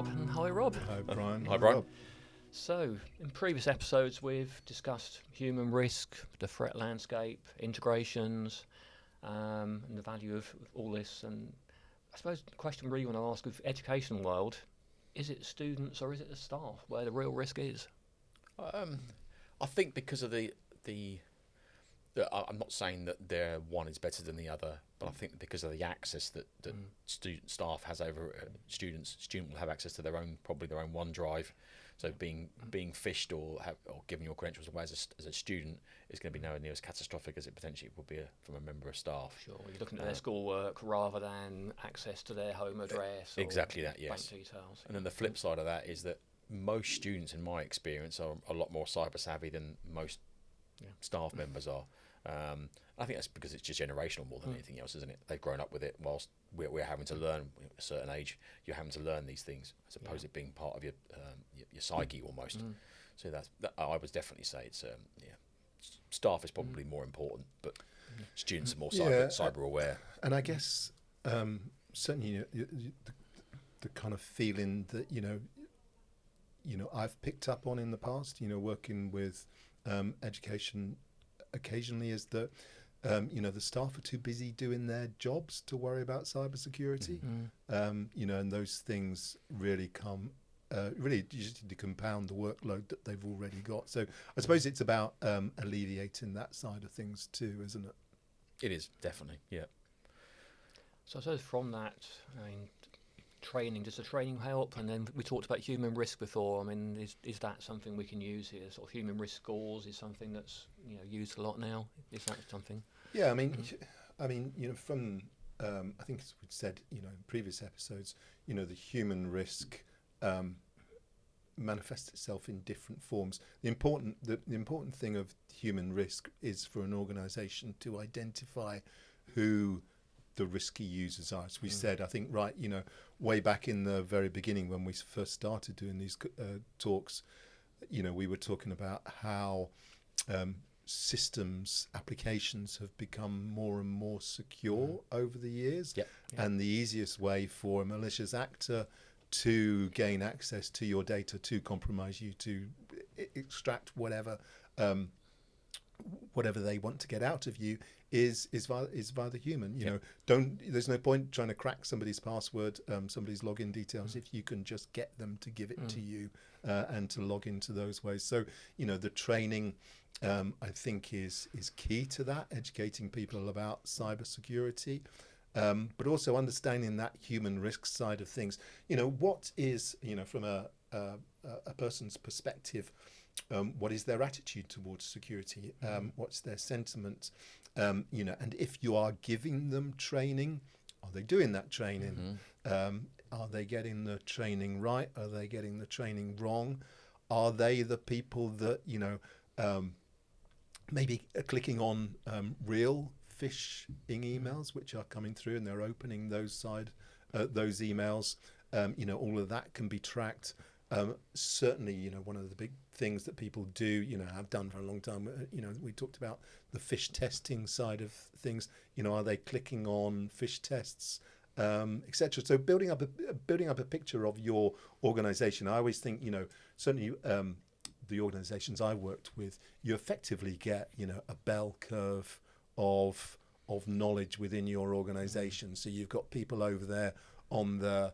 Rob, and hi, Rob. Hi, Brian. Hi, Brian. Rob. So, in previous episodes, we've discussed human risk, the threat landscape, integrations, and the value of all this. And I suppose the question we really want to ask with education world, is it students or is it the staff where the real risk is? I think because of the I'm not saying that one is better than the other, but I think because of the access that staff has over students, student will have access to probably their own OneDrive. So being phished or giving your credentials away as a student is going to be nowhere near as catastrophic as it potentially would be from a member of staff. Sure, you're looking at their schoolwork rather than access to their home address. Exactly or that, yes. Bank details. And then the flip side of that is that most students, in my experience, are a lot more cyber savvy than most staff members are. I think that's because it's just generational more than anything else, isn't it? They've grown up with it, whilst we're having to learn at a certain age. You're having to learn these things as opposed to it being part of your psyche almost. So that I would definitely say it's staff is probably more important, but students are more cyber aware. And I guess certainly the kind of feeling that I've picked up on in the past, working with education occasionally, is that the staff are too busy doing their jobs to worry about cybersecurity. And those things really come really just to compound the workload that they've already got. So I suppose it's about alleviating that side of things too, isn't it? It is, definitely, yeah. So I suppose from that, training, does the training help? And then we talked about human risk before. Is that something we can use here? Sort of human risk scores is something that's used a lot now. Is that something? Yeah, from I think as we've said, in previous episodes, the human risk manifests itself in different forms. The important thing of human risk is for an organisation to identify who the risky users are. As we said, I think way back in the very beginning when we first started doing these talks, we were talking about how systems applications have become more and more secure over the years. And the easiest way for a malicious actor to gain access to your data, to compromise you, to extract whatever they want to get out of you is via the human. There's no point trying to crack somebody's password, somebody's login details, if you can just get them to give it to you and to log into those ways. So the training I think is key to that, educating people about cybersecurity, but also understanding that human risk side of things. What is from a person's perspective, what is their attitude towards security? What's their sentiment? And if you are giving them training, are they doing that training? Are they getting the training right? Are they getting the training wrong? Are they the people that maybe are clicking on real phishing emails which are coming through, and they're opening those emails? All of that can be tracked. Certainly, one of the big things that people do, have done for a long time, we talked about the phish testing side of things. Are they clicking on phish tests, etc.? So building up a picture of your organization. I always think, certainly the organizations I worked with, you effectively get, a bell curve of knowledge within your organization. So you've got people over there on the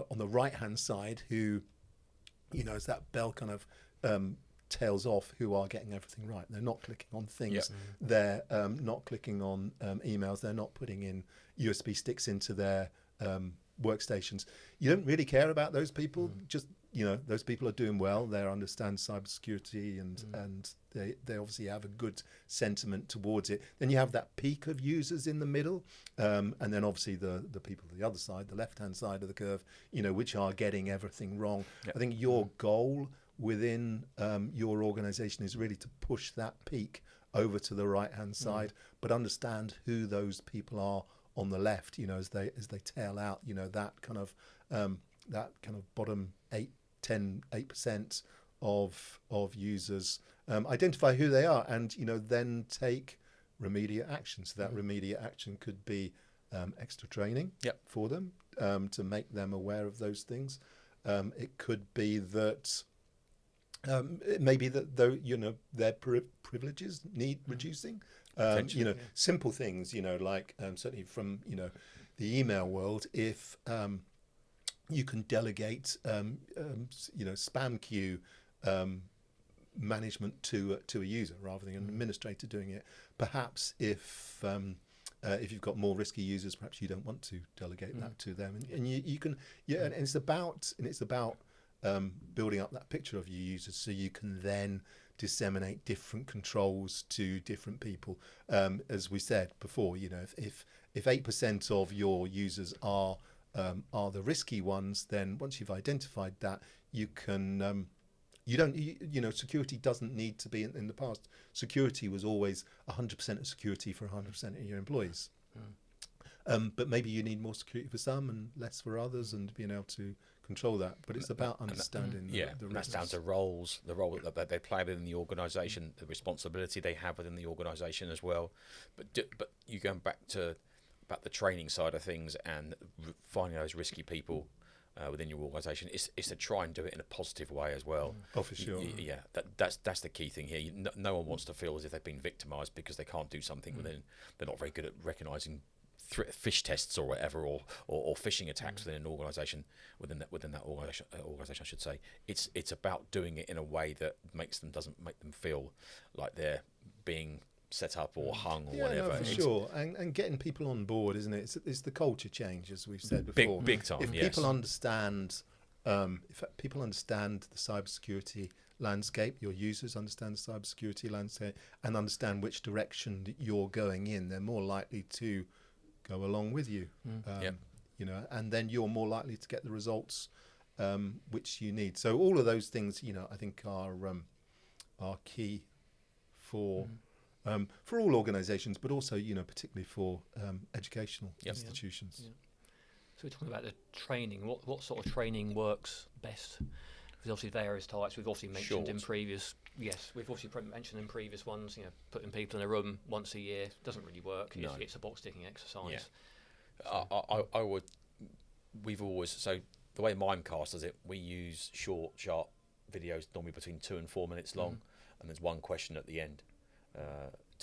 right hand side who, as that bell kind of tails off, who are getting everything right. They're not clicking on things. They're not clicking on emails. They're not putting in USB sticks into their workstations. You don't really care about those people. Just those people are doing well. They understand cybersecurity and they obviously have a good sentiment towards it. Then you have that peak of users in the middle, and then obviously the people on the other side, the left-hand side of the curve, which are getting everything wrong. I think your goal within your organization is really to push that peak over to the right-hand side, but understand who those people are on the left. As they tail out, that kind of bottom 8% of users, identify who they are, and then take remediate action. So that remediate action could be extra training for them to make them aware of those things. It could be that it may be that though their privileges need reducing. Simple things. Like certainly from the email world, if you can delegate spam queue management to a user rather than an administrator doing it. Perhaps if you've got more risky users, perhaps you don't want to delegate that to them, and you can and it's about building up that picture of your users so you can then disseminate different controls to different people. As we said before, if 8% of your users are the risky ones, then once you've identified that, you can security doesn't need to be in the past. Security was always 100% of security for 100% of your employees. But maybe you need more security for some and less for others, and being able to control that. But it's about understanding the risks. That's down to roles, the role that they play within the organisation, the responsibility they have within the organisation as well. But you going back to about the training side of things and finding those risky people within your organisation, is to try and do it in a positive way as well. Oh, for sure. That's the key thing here. No one wants to feel as if they've been victimised because they can't do something within. They're not very good at recognising fish tests or whatever, or phishing attacks within an organisation. Within that organisation, I should say. It's about doing it in a way that doesn't make them feel like they're being set up or hung or whatever. No, for sure, and getting people on board, isn't it? It's the culture change, as we've said before. Big time. If people understand, the cybersecurity landscape, your users understand the cybersecurity landscape and understand which direction that you're going in, they're more likely to go along with you. And then you're more likely to get the results which you need. So all of those things, I think are key for all organisations, but also, particularly for educational institutions. Yeah. So we're talking about the training. What sort of training works best? There's obviously various types. We've obviously mentioned in previous. Yes, we've obviously mentioned in previous ones. Putting people in a room once a year doesn't really work. No. It's a box ticking exercise. Yeah. We've always, so the way Mimecast does it, we use short, sharp videos, normally between 2 and 4 minutes long, and there's one question at the end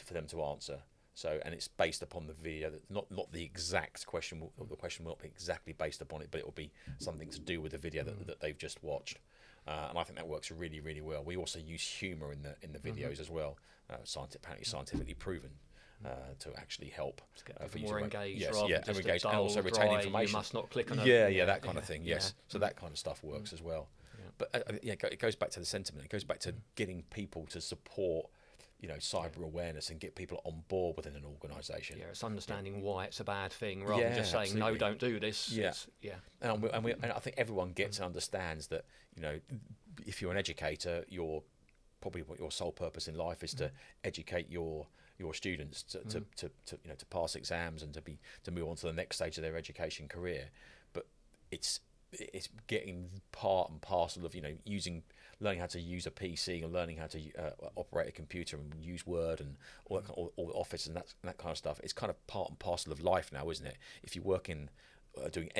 for them to answer. So, and it's based upon the video. Not the exact question. The question will not be exactly based upon it, but it will be something to do with the video that they've just watched. And I think that works really, really well. We also use humour in the videos as well. Apparently scientifically proven to actually help to get people more engaged. Engaged, and also retain information. You must not click on that kind of thing. Yes, so that kind of stuff works as well. Yeah. But it goes back to the sentiment. It goes back to getting people to support cyber awareness and get people on board within an organisation. Yeah, it's understanding why it's a bad thing rather than just saying no, don't do this. And I think everyone gets and understands that if you're an educator, probably what your sole purpose in life is to educate your students to pass exams and to move on to the next stage of their education career. But it's getting part and parcel of learning how to use a PC and learning how to operate a computer and use Word and all Office and that kind of stuff. It's kind of part and parcel of life now, isn't it? If you work in doing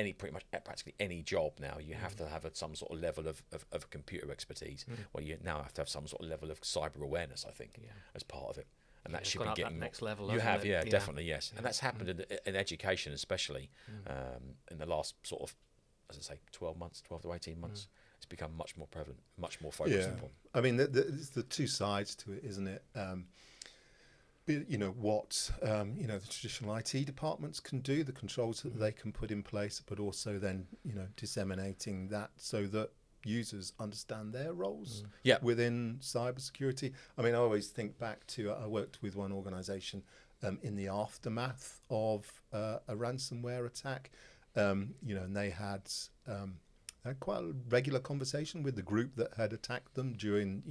practically any job now, you have to have some sort of level of computer expertise. Well, you now have to have some sort of level of cyber awareness, I think, as part of it. And that should be getting that next level. You have, definitely, yes. And that's happened in education, especially in the last sort of, as I say, 12 to 18 months. It's become much more prevalent, much more focused upon. I mean, there's the two sides to it, isn't it? What the traditional IT departments can do, the controls that they can put in place, but also then disseminating that so that users understand their roles within cybersecurity. I mean, I always think back to I worked with one organisation in the aftermath of a ransomware attack, and they had quite a regular conversation with the group that had attacked them during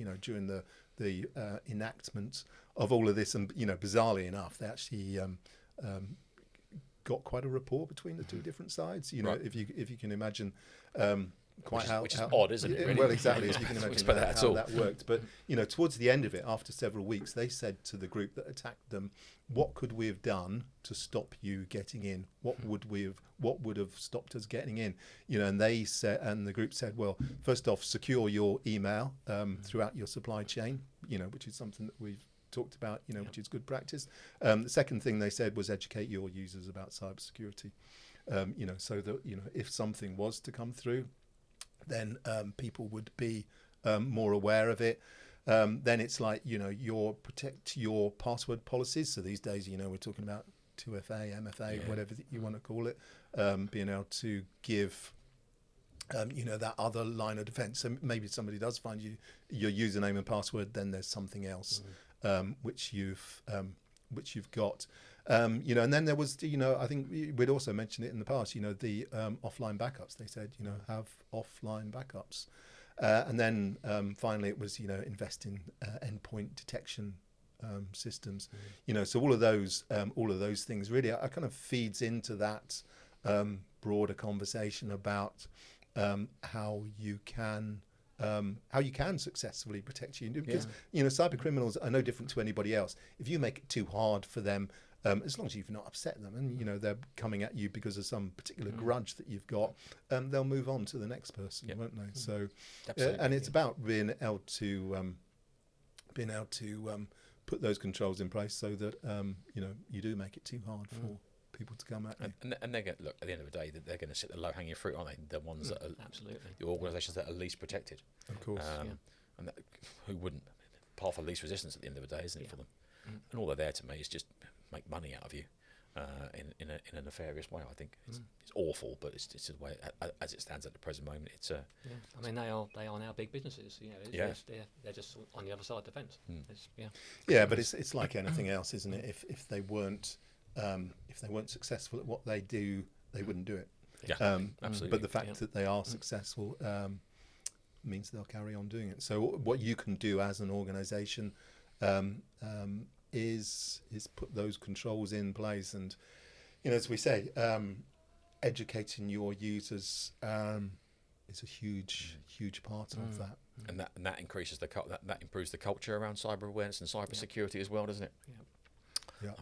the enactment of all of this, and bizarrely enough, they actually got quite a rapport between the two different sides. If you can imagine quite which is odd, isn't it? Really? Well, exactly. As you can imagine Expect that at how all. that worked. But towards the end of it, after several weeks, they said to the group that attacked them, "What could we have done to stop you getting in? What would have stopped us getting in?" And they said, and the group said, "Well, first off, secure your email throughout your supply chain, which is something that we've talked about, which is good practice. The second thing they said was educate your users about cybersecurity, so that if something was to come through, then people would be more aware of it. Then it's like protect your password policies. So these days, we're talking about 2FA, MFA, whatever you want to call it, being able to give that other line of defense. So maybe somebody does find your username and password, then there's something else which you've got. And then there was, I think we'd also mentioned it in the past, the offline backups. They said, have offline backups. And then finally it was, invest in endpoint detection systems. So all of those things really are kind of feeds into that broader conversation about how you can successfully protect you. Because cyber criminals are no different to anybody else. If you make it too hard for them, as long as you've not upset them, and they're coming at you because of some particular grudge that you've got, they'll move on to the next person, won't they? So, and it's about being able to put those controls in place so that you do make it too hard for people to come at you. And they're going to look at the end of the day that they're going to sit the low hanging fruit, aren't they? The ones that are absolutely the organisations that are least protected. Of course, and who wouldn't? Path of least resistance at the end of the day, isn't it, for them? And all they're there to me is just make money out of you in a nefarious way. I think it's awful, but it's the way as it stands at the present moment. It's I mean, they are now big businesses. They're just on the other side of the fence. But it's like anything else, isn't it? If they weren't successful at what they do, they wouldn't do it. Absolutely. But the fact that they are successful means they'll carry on doing it. So what you can do as an organisation is put those controls in place, and as we say, educating your users is a huge part of that. And that increases that improves the culture around cyber awareness and cyber security as well, doesn't it?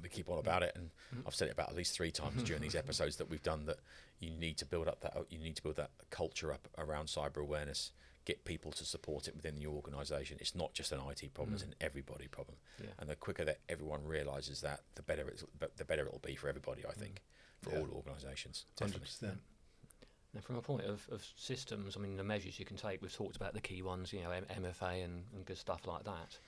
We keep on about it, and I've said it about at least 3 times during these episodes that we've done, that you need to build that culture up around cyber awareness. Get people to support it within the organisation. It's not just an IT problem; it's an everybody problem. And the quicker that everyone realises that, the better it'll be for everybody. I think for all organisations. 100%. Now, from a point of systems, I mean, the measures you can take. We've talked about the key ones, MFA and good stuff like that.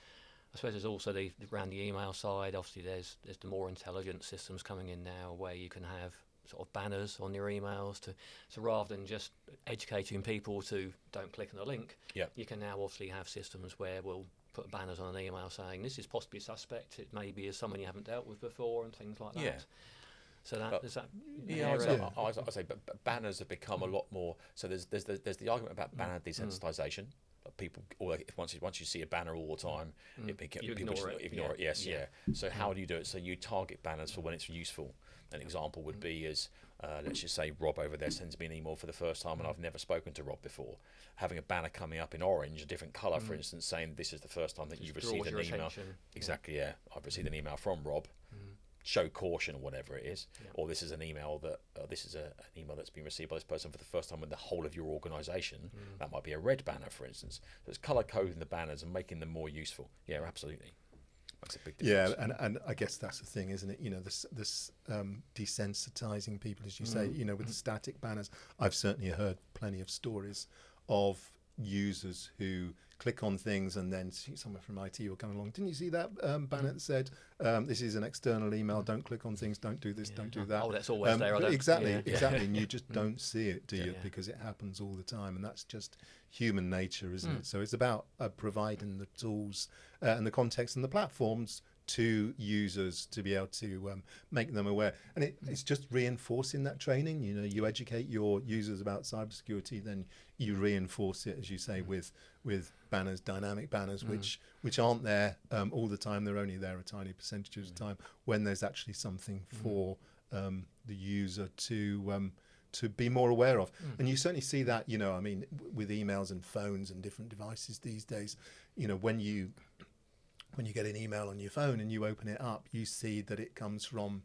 I suppose there's also around the email side. Obviously, there's the more intelligent systems coming in now, where you can have sort of banners on your emails so rather than just educating people to don't click on the link, you can now obviously have systems where we'll put banners on an email saying this is possibly suspect, it maybe is someone you haven't dealt with before, and things like that. So I say, but banners have become a lot more. So there's the argument about banner desensitisation. People, or once you see a banner all the time, people ignore it. Yes. So how do you do it? So you target banners for when it's useful. An example would be is, let's just say Rob over there sends me an email for the first time and I've never spoken to Rob before. Having a banner coming up in orange, a different colour, for instance, saying this is the first time that you've received an email. Exactly, I've received an email from Rob. Show caution or whatever it is, or this is an email an email that's been received by this person for the first time in the whole of your organisation. That might be a red banner, for instance. So it's colour coding the banners and making them more useful. Yeah, absolutely. Makes a big difference. And I guess that's the thing, isn't it? This desensitising people, as you say. With the static banners, I've certainly heard plenty of stories of users who click on things and then someone from IT will come along. Didn't you see that banner that said, this is an external email, don't click on things, don't do this, don't do that. Oh, that's always there. Exactly. And you just don't see it, do you? Because it happens all the time, and that's just human nature, isn't it? So it's about providing the tools and the context and the platforms to users to be able to make them aware. And it's just reinforcing that training. You educate your users about cybersecurity, then you reinforce it, as you say, with banners, dynamic banners, which aren't there all the time. They're only there a tiny percentage of the time when there's actually something for the user to to be more aware of. And you certainly see that, you know, I mean, with emails and phones and different devices these days, you know, when you get an email on your phone and you open it up, you see that it comes from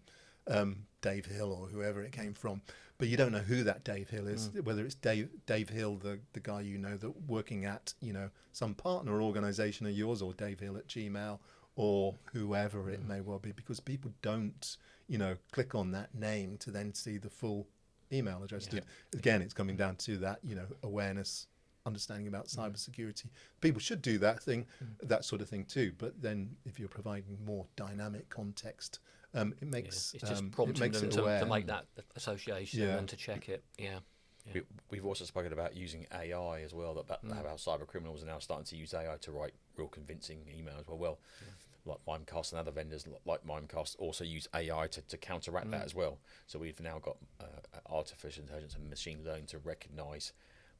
Dave Hill or whoever it came from, but you don't know who that Dave Hill is, whether it's Dave Hill, the guy you know that working at, you know, some partner organization of yours, or Dave Hill at Gmail, or whoever it may well be, because people don't, you know, click on that name to then see the full email address. Again, it's coming down to that, you know, awareness, understanding about cybersecurity. People should do that sort of thing too. But then, if you're providing more dynamic context, it makes it's just prompting them to make that association and to check it. We've also spoken about using AI as well. That how cyber criminals are now starting to use AI to write real convincing emails. Like Mimecast and other vendors like Mimecast also use AI to counteract that as well. So we've now got artificial intelligence and machine learning to recognise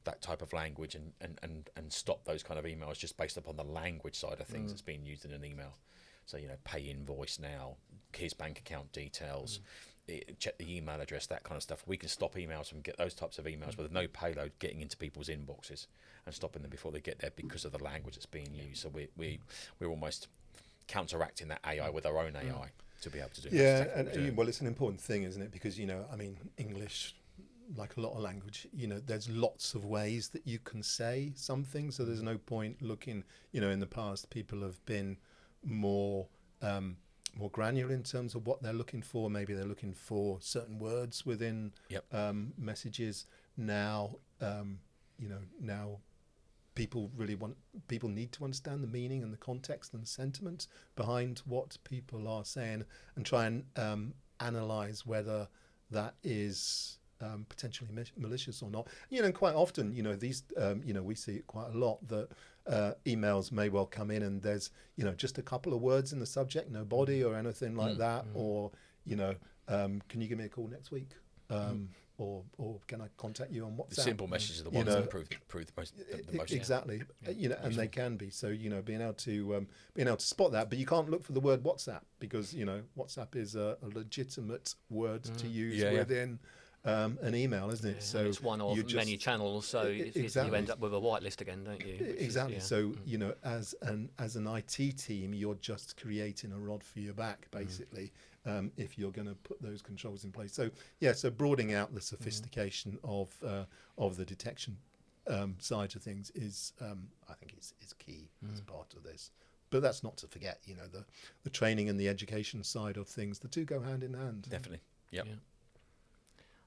that type of language and stop those kind of emails just based upon the language side of things that's being used in an email. So, you know, pay invoice now, here's bank account details, check the email address, that kind of stuff. We can stop emails from get those types of emails with no payload getting into people's inboxes and stopping them before they get there because of the language that's being used. So we're almost counteracting that AI with our own AI to be able to do that. Well, it's an important thing, isn't it? Because, you know, I mean, English, like a lot of language, you know, there's lots of ways that you can say something. So there's no point looking, you know, in the past, people have been more granular in terms of what they're looking for. Maybe they're looking for certain words within messages. Now, you know, now people need to understand the meaning and the context and the sentiment behind what people are saying, and try and analyze whether that is potentially malicious or not. You know, and quite often, you know, these, you know, we see it quite a lot that emails may well come in and there's, you know, just a couple of words in the subject, no body or anything like that, or, you know, can you give me a call next week? Or can I contact you on WhatsApp? The simple messages are the ones that prove the most. Exactly, you know, and they can be. So, you know, being able to spot that, but you can't look for the word WhatsApp because, you know, WhatsApp is a legitimate word to use within an email, isn't it? So it's one of many channels. So you end up with a whitelist again, don't you? Exactly. So, you know, as an IT team, you're just creating a rod for your back, basically. If you're going to put those controls in place. So so broadening out the sophistication of the detection side of things is, I think, is key as part of this. But that's not to forget, you know, the training and the education side of things. The two go hand in hand. Definitely. Yep. Yeah.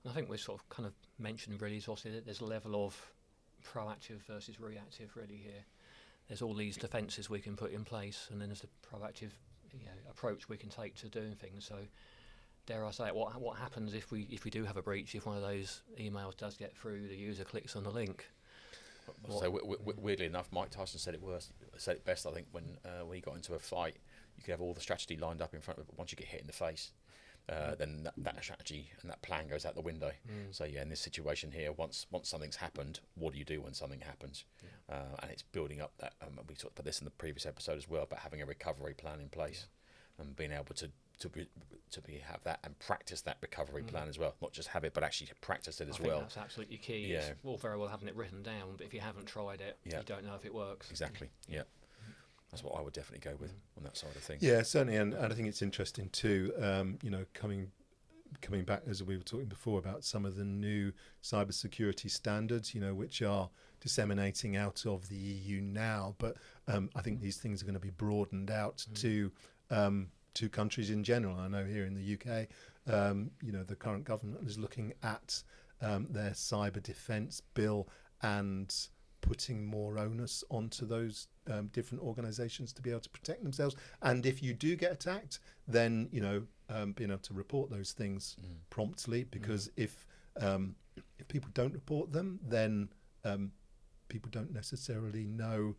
And I think we sort of kind of mentioned really is also that there's a level of proactive versus reactive really here. There's all these defences we can put in place, and then there's the proactive approach we can take to doing things. So dare I say it, what happens if we do have a breach, if one of those emails does get through, the user clicks on the link? So weirdly enough, Mike Tyson said it best, I think, when he got into a fight. You could have all the strategy lined up in front of it, but once you get hit in the face, then that strategy and that plan goes out the window. So in this situation here, once something's happened, what do you do when something happens? And it's building up that. We talked about this in the previous episode as well, about having a recovery plan in place and being able to have that and practice that recovery plan as well. Not just have it, but actually practice it as well. That's absolutely key. Yeah. It's all very well having it written down, but if you haven't tried it, you don't know if it works. Exactly. Yeah. That's what I would definitely go with on that side of things. Yeah, certainly, and I think it's interesting too. You know, coming back as we were talking before about some of the new cybersecurity standards, you know, which are disseminating out of the EU now. But I think these things are going to be broadened out to countries in general. I know here in the UK, you know, the current government is looking at their cyber defence bill and putting more onus onto those different organisations to be able to protect themselves. And if you do get attacked, then, you know, being able to report those things promptly, because if people don't report them, then people don't necessarily know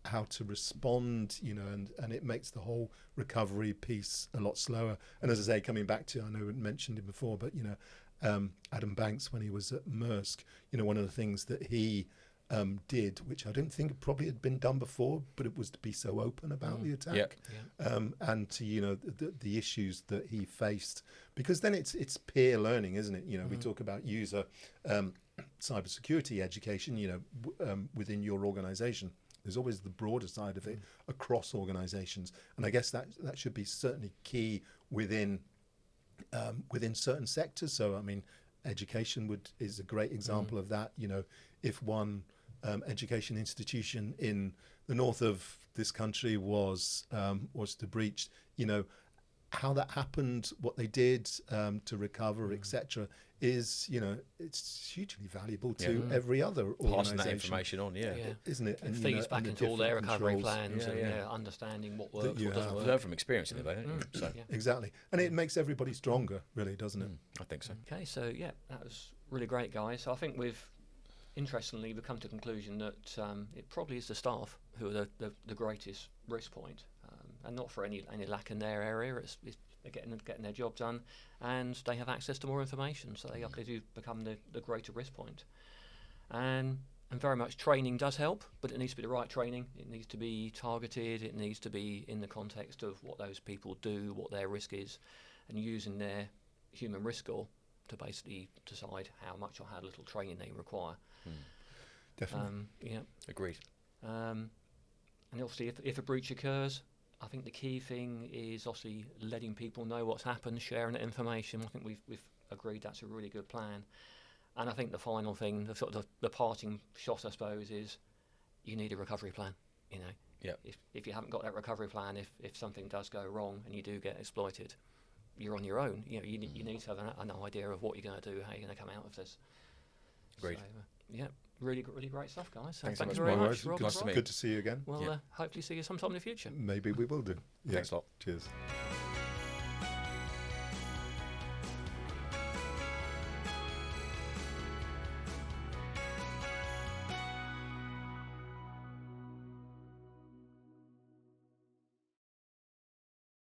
how to respond, you know, and it makes the whole recovery piece a lot slower. And as I say, coming back to, I know I mentioned it before, but, you know, Adam Banks, when he was at Maersk, you know, one of the things that he did, which I don't think probably had been done before, but it was to be so open about the attack, and to the issues that he faced, because then it's peer learning, isn't it? We talk about user cybersecurity education, within your organisation. There's always the broader side of it across organisations, and I guess that should be certainly key within certain sectors. So I mean, education is a great example of that. If one education institution in the north of this country was to breach, how that happened, what they did to recover, etc., is it's hugely valuable to every other organisation. Passing that information on, isn't it? And feeds back into all their recovery plans and understanding what works, what doesn't work. Learn from experience in a way, don't you? So. Exactly, and it makes everybody stronger, really, doesn't it? I think so. Okay, so that was really great, guys. So I think interestingly, we've come to the conclusion that it probably is the staff who are the greatest risk point, and not for any lack in their area. It's they're getting their job done, and they have access to more information, so they do become the greater risk point. And very much training does help, but it needs to be the right training. It needs to be targeted. It needs to be in the context of what those people do, what their risk is, and using their human risk score to basically decide how much or how little training they require. Definitely. Agreed. And obviously, if a breach occurs, I think the key thing is obviously letting people know what's happened, sharing that information. I think we've agreed that's a really good plan. And I think the final thing, the sort of the parting shot, I suppose, is you need a recovery plan. If you haven't got that recovery plan, if something does go wrong and you do get exploited, you're on your own. You need to have an idea of what you're going to do, how you're going to come out of this. Great. So, really great stuff, guys. So Thanks thank so you very much. much, Rob. Nice to meet you. Good to see you again. Well, hopefully see you sometime in the future. Maybe we will do. Thanks a lot. Cheers.